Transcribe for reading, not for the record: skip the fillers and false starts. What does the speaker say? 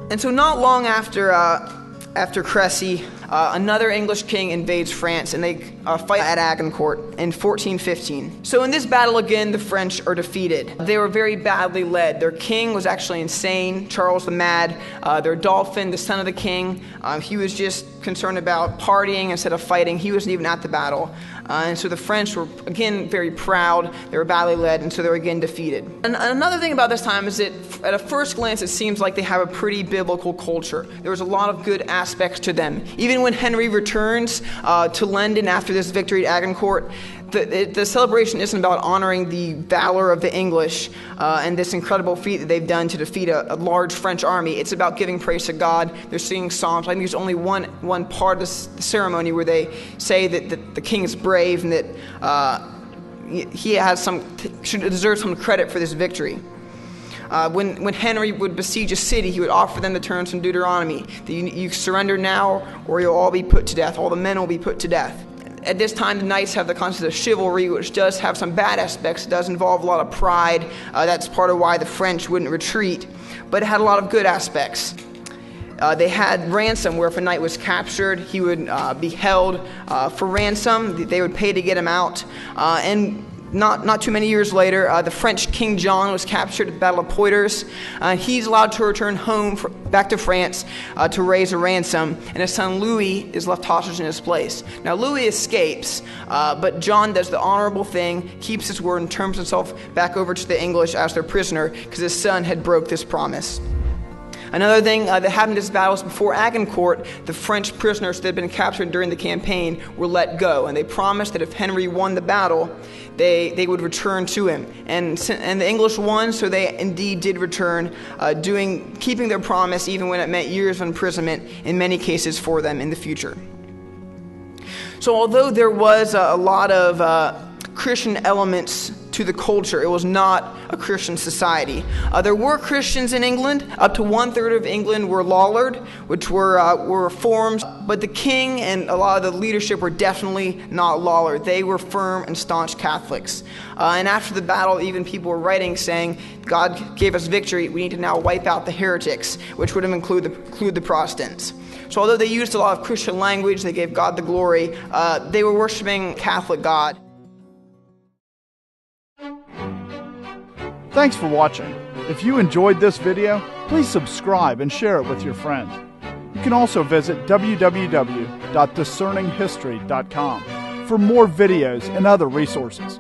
And so not long after Cressy, another English king invades France, and they fight at Agincourt in 1415. So in this battle again, the French are defeated. They were very badly led. Their king was actually insane, Charles the Mad. Their Dauphin, the son of the king, he was just concerned about partying instead of fighting. He wasn't even at the battle. And so the French were, again, very proud. They were badly led, and so they were again defeated. And another thing about this time is that at a first glance, it seems like they have a pretty biblical culture. There was a lot of good aspects to them. Even when Henry returns to London after this victory at Agincourt, the celebration isn't about honoring the valor of the English and this incredible feat that they've done to defeat a large French army. It's about giving praise to God. They're singing psalms. I think there's only one part of the ceremony where they say that the king is brave and that he deserves some credit for this victory. When Henry would besiege a city, he would offer them the terms from Deuteronomy that you surrender now or you'll all be put to death. All the men will be put to death. At this time, the knights have the concept of chivalry, which does have some bad aspects. It does involve a lot of pride. That's part of why the French wouldn't retreat. But it had a lot of good aspects. They had ransom, where if a knight was captured, he would be held for ransom. They would pay to get him out. And not too many years later, the French King John was captured at the Battle of Poitiers. He's allowed to return home back to France to raise a ransom, and his son Louis is left hostage in his place. Now Louis escapes, but John does the honorable thing, keeps his word, and turns himself back over to the English as their prisoner because his son had broke this promise. Another thing that happened in this battle is before Agincourt, the French prisoners that had been captured during the campaign were let go, and they promised that if Henry won the battle, they would return to him. And the English won, so they indeed did return, keeping their promise even when it meant years of imprisonment in many cases for them in the future. So although there was a lot of Christian elements to the culture, it was not a Christian society. There were Christians in England. Up to 1/3 of England were Lollard, which were reforms, but the king and a lot of the leadership were definitely not Lollard. They were firm and staunch Catholics. And after the battle, even people were writing saying, God gave us victory, we need to now wipe out the heretics, which would include the Protestants. So although they used a lot of Christian language, they gave God the glory, they were worshiping Catholic God. Thanks for watching. If you enjoyed this video, please subscribe and share it with your friends. You can also visit www.discerninghistory.com for more videos and other resources.